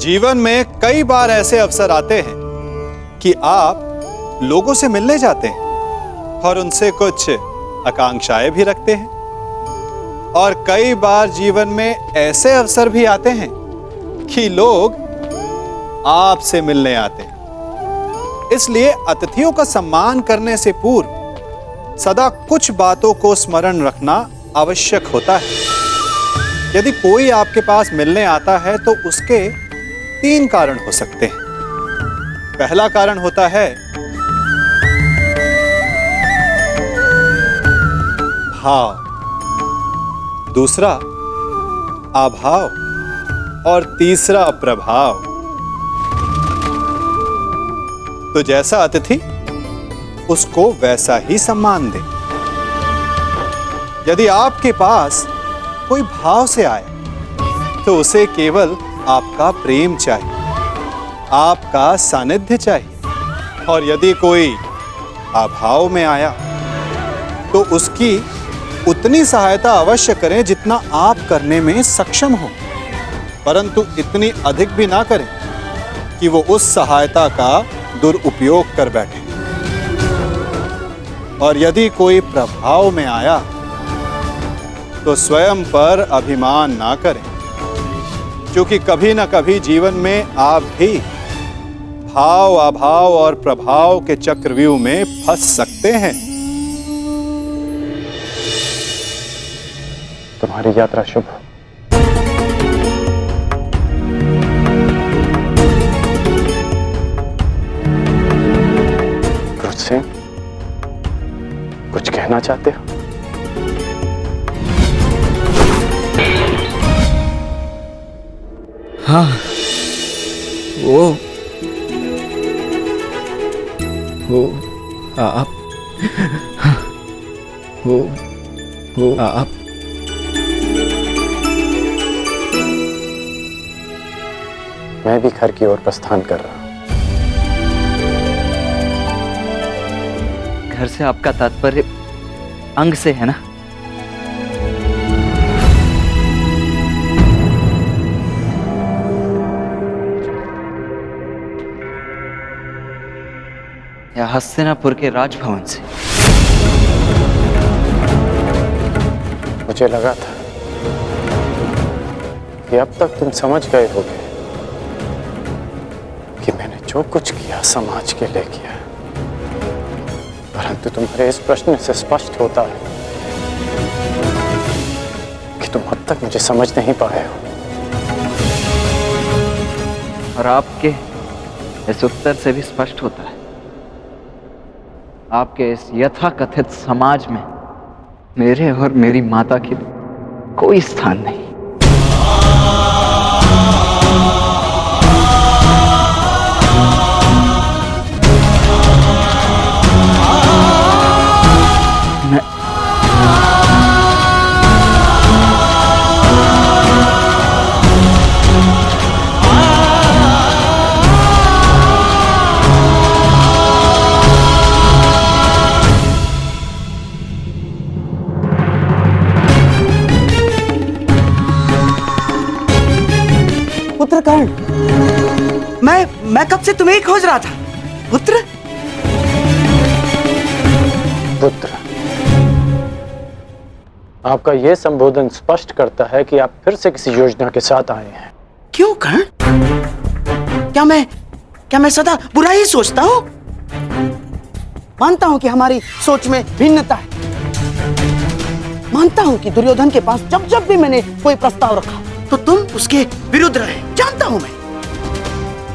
जीवन में कई बार ऐसे अवसर आते हैं कि आप लोगों से मिलने जाते हैं और उनसे कुछ आकांक्षाएं भी रखते हैं, और कई बार जीवन में ऐसे अवसर भी आते हैं कि लोग आपसे मिलने आते हैं। इसलिए अतिथियों का सम्मान करने से पूर्व सदा कुछ बातों को स्मरण रखना आवश्यक होता है। यदि कोई आपके पास मिलने आता है तो उसके 3 कारण हो सकते हैं। पहला कारण होता है भाव, दूसरा अभाव और तीसरा प्रभाव। तो जैसा अतिथि उसको वैसा ही सम्मान दे। यदि आपके पास कोई भाव से आए तो उसे केवल आपका प्रेम चाहिए, आपका सानिध्य चाहिए, और यदि कोई अभाव में आया तो उसकी उतनी सहायता अवश्य करें जितना आप करने में सक्षम हो, परंतु इतनी अधिक भी ना करें कि वो उस सहायता का दुरुपयोग कर बैठे। और यदि कोई प्रभाव में आया तो स्वयं पर अभिमान ना करें, क्योंकि कभी ना कभी जीवन में आप भी भाव, अभाव और प्रभाव के चक्रव्यूह में फंस सकते हैं। तुम्हारी यात्रा शुभ हो। क्रुद्ध सिंह, कुछ कहना चाहते हो? हाँ, वो आप वो आप मैं भी घर की ओर प्रस्थान कर रहा हूं। घर से आपका तात्पर्य अंग से है ना? या हस्तिनापुर के राजभवन से? मुझे लगा था कि अब तक तुम समझ गए होगे कि मैंने जो कुछ किया समाज के लिए किया, परंतु तुम्हारे इस प्रश्न से स्पष्ट होता है कि तुम अब तक मुझे समझ नहीं पाए हो। और आपके इस उत्तर से भी स्पष्ट होता है आपके इस यथाकथित समाज में मेरे और मेरी माता के लिए कोई स्थान नहीं। पुत्र कर्ण, मैं कब से तुम्हें ही खोज रहा था। पुत्र पुत्र, आपका यह संबोधन स्पष्ट करता है कि आप फिर से किसी योजना के साथ आए हैं। क्यों कर्ण? क्या मैं सदा बुरा ही सोचता हूं? मानता हूं कि हमारी सोच में भिन्नता है। मानता हूं कि दुर्योधन के पास जब जब भी मैंने कोई प्रस्ताव रखा तो तुम उसके विरुद्ध रहे, जानता हूं मैं।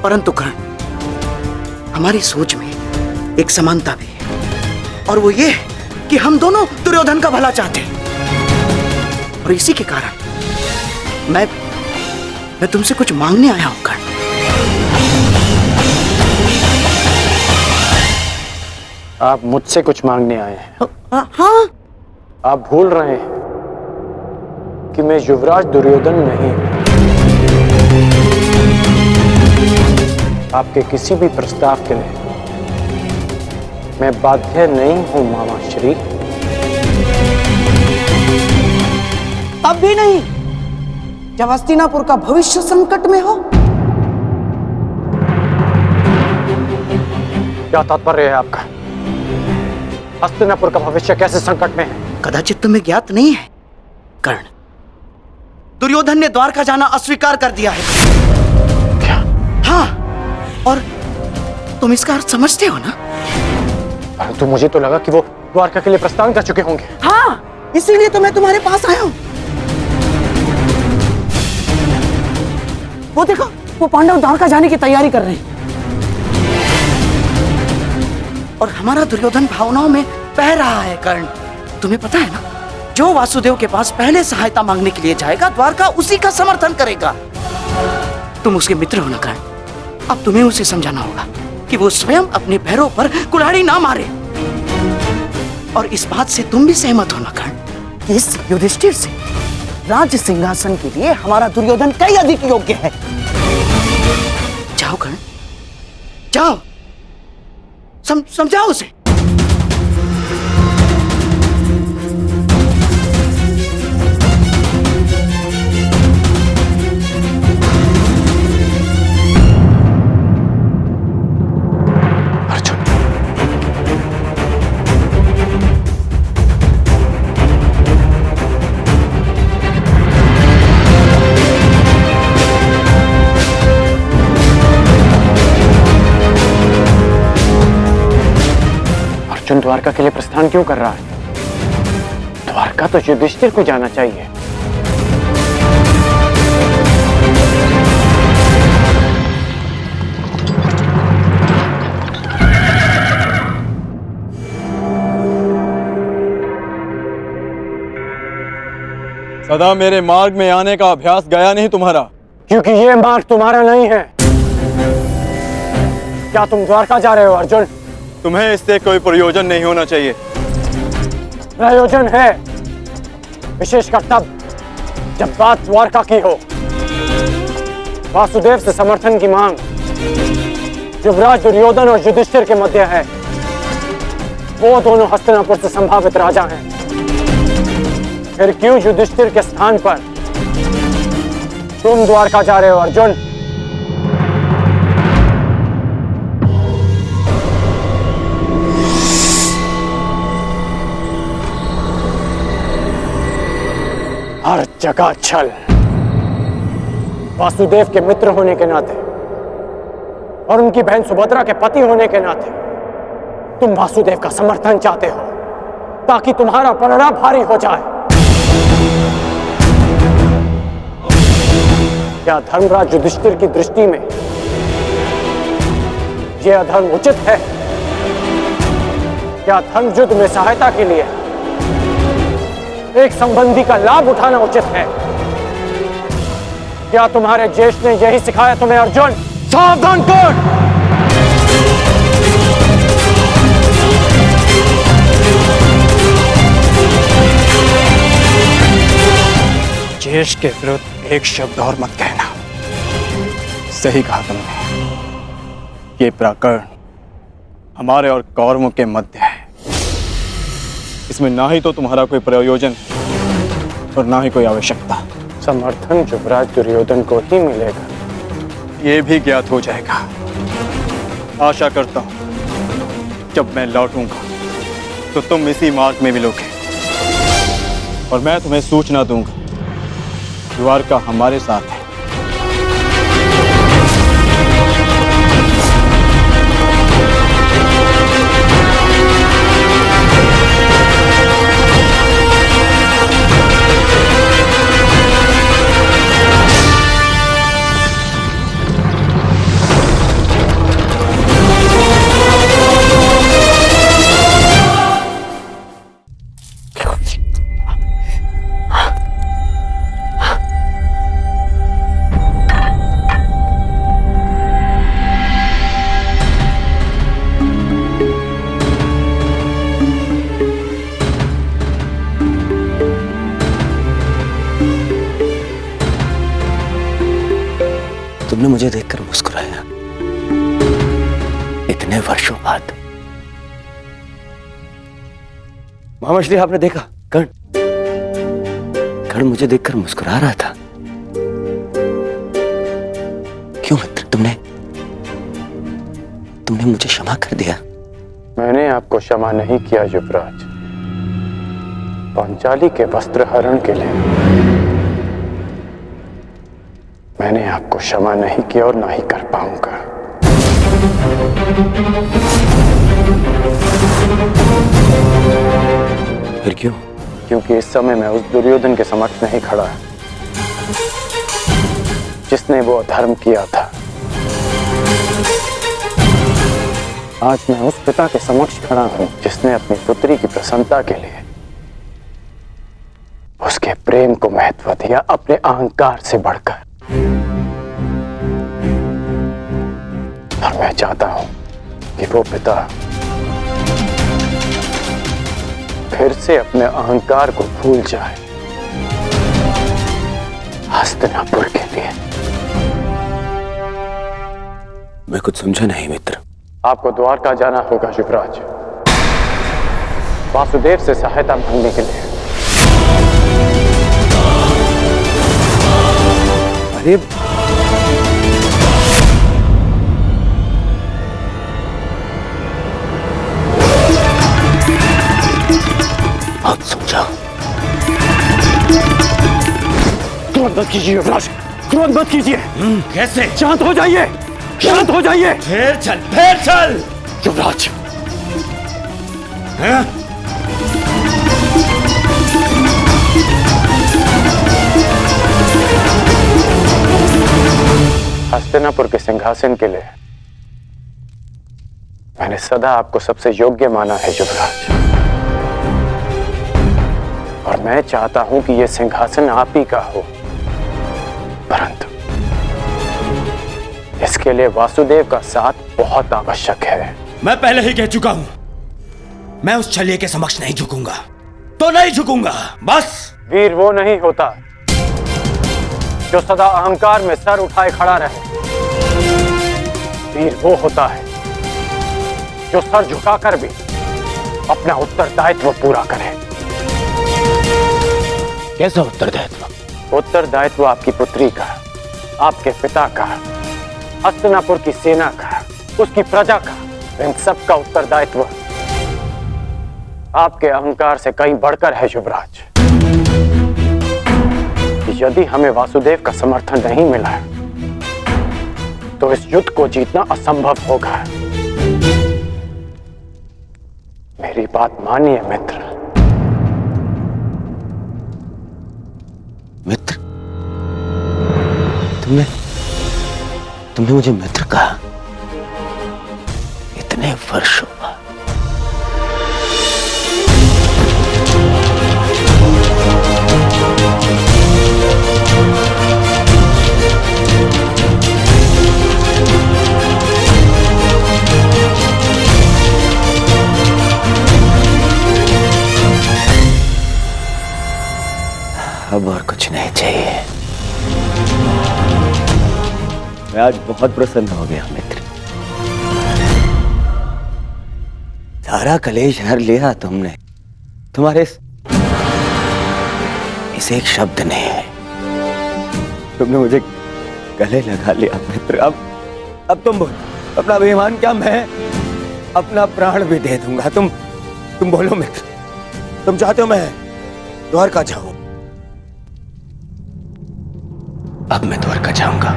परंतु कर्ण, हमारी सोच में एक समानता भी है, और वो ये कि हम दोनों दुर्योधन का भला चाहते हैं। और इसी के कारण मैं तुमसे कुछ मांगने आया हूं कर्ण। आप मुझसे कुछ मांगने आए हैं? हाँ। आप भूल रहे हैं कि मैं युवराज दुर्योधन नहीं हूं। आपके किसी भी प्रस्ताव के लिए मैं बाध्य नहीं हूं मामा श्री। तब भी नहीं जब हस्तिनापुर का भविष्य संकट में हो? क्या तात्पर्य है आपका? हस्तिनापुर का भविष्य कैसे संकट में है? कदाचित तुम्हें ज्ञात नहीं है कर्ण, दुर्योधन ने द्वारका जाना अस्वीकार कर दिया है। क्या? हाँ, और तुम इसका अर्थ समझते हो ना? परंतु मुझे तो लगा कि वो द्वारका के लिए प्रस्थान कर चुके होंगे। हाँ, इसीलिए तो मैं तुम्हारे पास आया हूं। वो देखो, वो पांडव द्वारका जाने की तैयारी कर रहे हैं और हमारा दुर्योधन भावनाओं में बह रहा है। कर्ण, तुम्हें पता है ना, जो वासुदेव के पास पहले सहायता मांगने के लिए जाएगा, द्वारका उसी का समर्थन करेगा। तुम उसके मित्र हो ना कर्ण, अब तुम्हें उसे समझाना होगा कि वो स्वयं अपने पैरों पर कुल्हाड़ी ना मारे। और इस बात से तुम भी सहमत हो ना कर्ण कि इस युधिष्ठिर से राज्य सिंहासन के लिए हमारा दुर्योधन कई अधिक योग्य है। जाओ कर्ण, जाओ, समझाओ उसे। अर्जुन द्वारका के लिए प्रस्थान क्यों कर रहा है? द्वारका तो युधिष्ठिर को जाना चाहिए। सदा मेरे मार्ग में आने का अभ्यास गया नहीं तुम्हारा। क्योंकि ये मार्ग तुम्हारा नहीं है। क्या तुम द्वारका जा रहे हो अर्जुन? तुम्हें इससे कोई प्रयोजन नहीं होना चाहिए। प्रयोजन है, विशेषकर तब जब बात द्वारका की हो। वासुदेव से समर्थन की मांग युवराज दुर्योधन और युधिष्ठिर के मध्य है। वो दोनों हस्तिनापुर से संभावित राजा हैं। फिर क्यों युधिष्ठिर के स्थान पर तुम द्वारका जा रहे हो अर्जुन? हर जगह छल। वासुदेव के मित्र होने के नाते और उनकी बहन सुभद्रा के पति होने के नाते तुम वासुदेव का समर्थन चाहते हो ताकि तुम्हारा पलड़ा भारी हो जाए। क्या धर्मराज युधिष्ठिर की दृष्टि में यह अधर्म उचित है? क्या धर्म युद्ध में सहायता के लिए एक संबंधी का लाभ उठाना उचित है? क्या तुम्हारे ज्येष्ठ ने यही सिखाया तुम्हें अर्जुन? सावधान कर! ज्येष्ठ के विरुद्ध एक शब्द और मत कहना। सही कहा तुमने। ये प्रकरण हमारे और कौरवों के मध्य है। इसमें ना ही तो तुम्हारा कोई प्रयोजन है और ना ही कोई आवश्यकता। समर्थन युवराज दुर्योधन को ही मिलेगा। ये भी ज्ञात हो जाएगा। आशा करता हूं जब मैं लौटूंगा तो तुम इसी मार्ग में मिलोगे और मैं तुम्हें सूचना दूंगा। द्वारका हमारे साथ है। तुमने मुझे देखकर मुस्कुराया इतने वर्षों बाद। महामंत्री, आपने देखा कर्ण मुझे देखकर मुस्कुरा रहा था। मुझे क्षमा कर दिया। मैंने आपको क्षमा नहीं किया युवराज। पांचाली के वस्त्र हरण के लिए मैंने आपको क्षमा नहीं किया और ना ही कर पाऊंगा। फिर क्यों? क्योंकि इस समय मैं उस दुर्योधन के समक्ष नहीं खड़ा जिसने वो अधर्म किया था। आज मैं उस पिता के समक्ष खड़ा हूं जिसने अपनी पुत्री की प्रसन्नता के लिए उसके प्रेम को महत्व दिया अपने अहंकार से बढ़कर। और मैं चाहता हूं कि वो पिता फिर से अपने अहंकार को भूल जाए हस्तिनापुर के लिए। मैं कुछ समझा नहीं मित्र। आपको द्वारका जाना होगा युवराज, वासुदेव से सहायता मांगने के लिए। अरे बहुत समझा। क्रोध मत कीजिए युवराज, क्रोध मत कीजिए। कैसे? शांत हो जाइए, शांत हो जाइए। फिर चल युवराज, हैं? हस्तिनापुर के सिंहासन के लिए मैंने सदा आपको सबसे योग्य माना है युवराज, और मैं चाहता हूं कि यह सिंहासन आप ही का हो। परंतु इसके लिए वासुदेव का साथ बहुत आवश्यक है। मैं पहले ही कह चुका हूं, मैं उस छलिए के समक्ष नहीं झुकूंगा तो नहीं झुकूंगा, बस। वीर वो नहीं होता जो सदा अहंकार में सर उठाए खड़ा रहे। वीर वो होता है जो सर झुकाकर भी अपना उत्तरदायित्व पूरा करे। कैसा उत्तरदायित्व? उत्तरदायित्व आपकी पुत्री का, आपके पिता का, हस्तिनापुर की सेना का, उसकी प्रजा का, इन सब का उत्तरदायित्व आपके अहंकार से कहीं बढ़कर है युवराज। यदि हमें वासुदेव का समर्थन नहीं मिला तो इस युद्ध को जीतना असंभव होगा। मेरी बात मानिए मित्र। मित्र? तुमने मुझे मित्र कहा इतने वर्षों बाद। अब और कुछ नहीं चाहिए। मैं आज बहुत प्रसन्न हो गया मित्र। सारा कलेश हर लिया तुमने, तुम्हारे इस एक शब्द ने। तुमने मुझे गले लगा लिया मित्र। अब तुम बोलो, अपना अभिमान क्या, मैं अपना प्राण भी दे दूंगा। तुम बोलो मित्र, तुम चाहते हो मैं द्वारका जाऊं? अब मैं द्वारका जाऊंगा।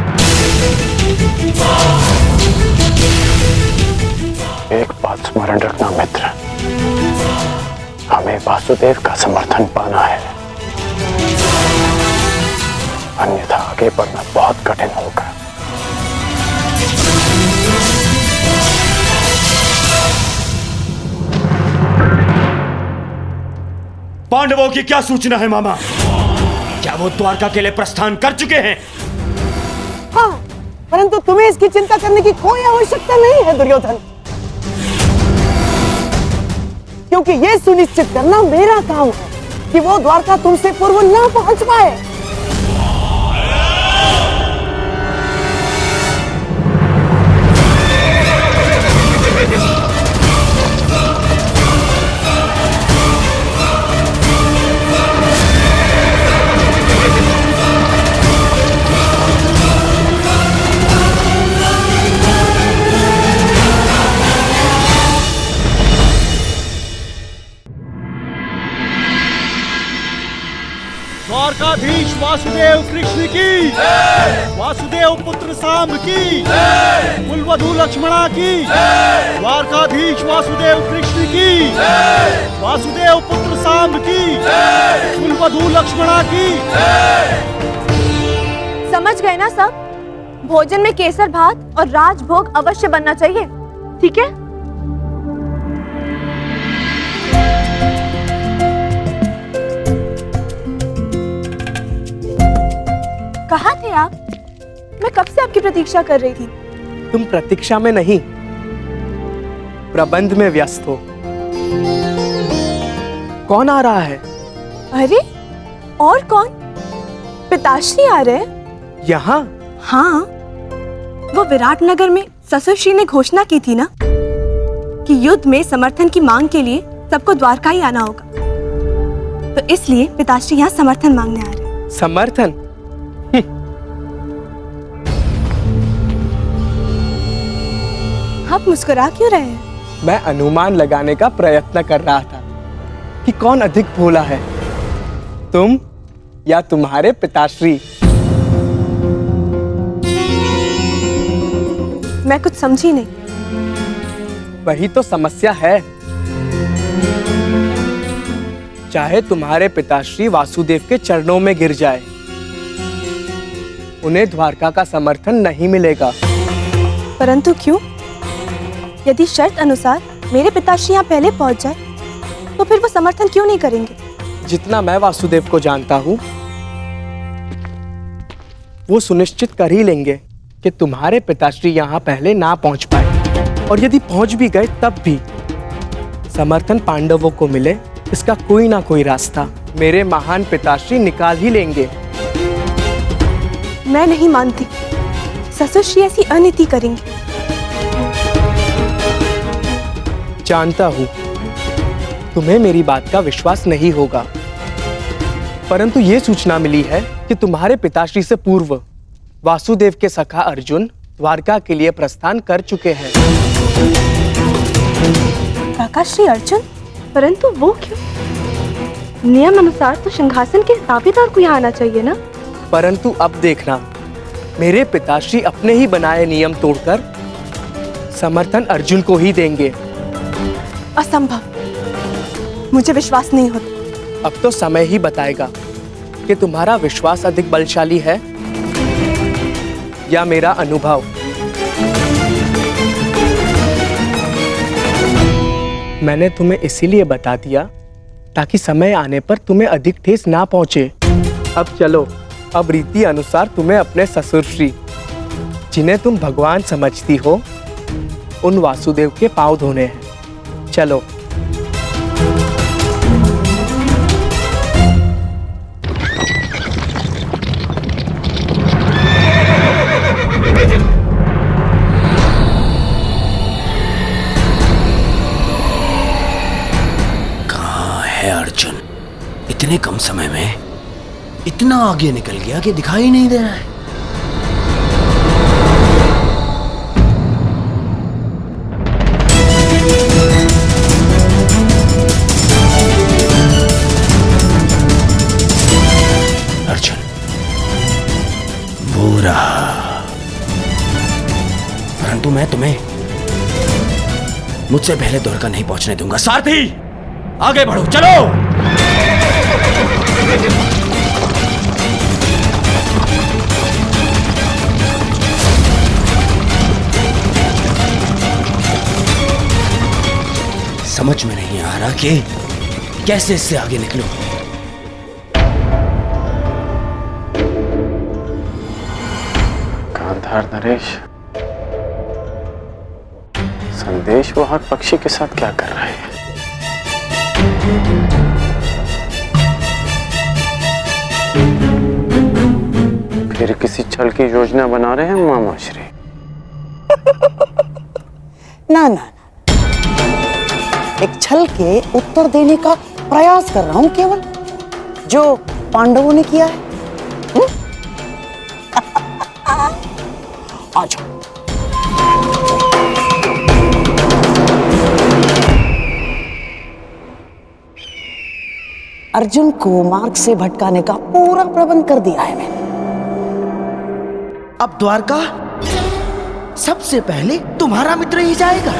एक बात स्मरण रखना मित्र, हमें वासुदेव का समर्थन पाना है, अन्यथा आगे बढ़ना बहुत कठिन होगा। पांडवों की क्या सूचना है मामा? क्या वो द्वारका के लिए प्रस्थान कर चुके हैं? हाँ, परंतु तुम्हें इसकी चिंता करने की कोई आवश्यकता नहीं है दुर्योधन, क्योंकि यह सुनिश्चित करना मेरा काम है कि वो द्वारका तुमसे पूर्व ना पहुंच पाए। वासुदेव कृष्ण की, वासुदेव पुत्र सांब की, कुलवधू लक्ष्मणा की, द्वारकाधीश वासुदेव कृष्ण की, वासुदेव पुत्र सांब की, कुलवधू लक्ष्मणा की। समझ गए ना सब? भोजन में केसर भात और राजभोग अवश्य बनना चाहिए, ठीक है? कहाँ थे आप? मैं कब से आपकी प्रतीक्षा कर रही थी। तुम प्रतीक्षा में नहीं, प्रबंध में व्यस्त हो। कौन आ रहा है? अरे और कौन? पिताश्री आ रहे हैं। यहाँ? हाँ, वो विराटनगर में ससुरश्री ने घोषणा की थी ना कि युद्ध में समर्थन की मांग के लिए सबको द्वारका ही आना होगा, तो इसलिए पिताश्री यहाँ समर्थन मांगने आ रहे हैं। समर्थन? आप मुस्कुरा क्यों रहे हैं? मैं अनुमान लगाने का प्रयत्न कर रहा था कि कौन अधिक भोला है, तुम या तुम्हारे पिताश्री। मैं कुछ समझी नहीं। वही तो समस्या है। चाहे तुम्हारे पिताश्री वासुदेव के चरणों में गिर जाए, उन्हें द्वारका का समर्थन नहीं मिलेगा। परंतु क्यों? यदि शर्त अनुसार मेरे पिताश्री यहाँ पहले पहुँच जाए, तो फिर वो समर्थन क्यों नहीं करेंगे? जितना मैं वासुदेव को जानता हूँ, वो सुनिश्चित कर ही लेंगे कि तुम्हारे पिताश्री यहाँ पहले ना पहुँच पाए, और यदि पहुँच भी गए तब भी समर्थन पांडवों को मिले, इसका कोई ना कोई रास्ता मेरे महान पिताश्री निकाल ही लेंगे। मैं नहीं मानती ससुरश्री ऐसी अनीति करेंगे। जानता हूं तुम्हें मेरी बात का विश्वास नहीं होगा, परंतु ये सूचना मिली है कि तुम्हारे पिताश्री से पूर्व वासुदेव के सखा अर्जुन द्वारका के लिए प्रस्थान कर चुके हैं। काका श्री अर्जुन? परंतु वो क्यों? नियम अनुसार तो सिंहासन के दावेदार को यहाँ आना चाहिए ना? परंतु अब देखना, मेरे पिताश्री अपने ही बनाए नियम तोड़कर समर्थन अर्जुन को ही देंगे। असंभव, मुझे विश्वास नहीं होता। अब तो समय ही बताएगा कि तुम्हारा विश्वास अधिक बलशाली है या मेरा अनुभव। मैंने तुम्हें इसीलिए बता दिया ताकि समय आने पर तुम्हें अधिक ठेस ना पहुंचे। अब चलो, अब रीति अनुसार तुम्हें अपने ससुरश्री, जिन्हें तुम भगवान समझती हो, उन वासुदेव के पांव धोने हैं। चलो। कहाँ है अर्जुन? इतने कम समय में इतना आगे निकल गया कि दिखाई नहीं दे रहा है। परंतु मैं तुम्हें मुझसे पहले द्वारका नहीं पहुंचने दूंगा। सारथी, आगे बढ़ो, चलो। समझ में नहीं आ रहा कि कैसे इससे आगे निकलो। गांधार नरेश, संदेश वो हर पक्षी के साथ क्या कर रहे हैं? फिर किसी छल की योजना बना रहे हैं मामाश्री? ना ना, एक छल के उत्तर देने का प्रयास कर रहा हूं केवल, जो पांडवों ने किया है। आ जाओ। अर्जुन को मार्ग से भटकाने का पूरा प्रबंध कर दिया है मैंने। अब द्वारका सबसे पहले तुम्हारा मित्र ही जाएगा।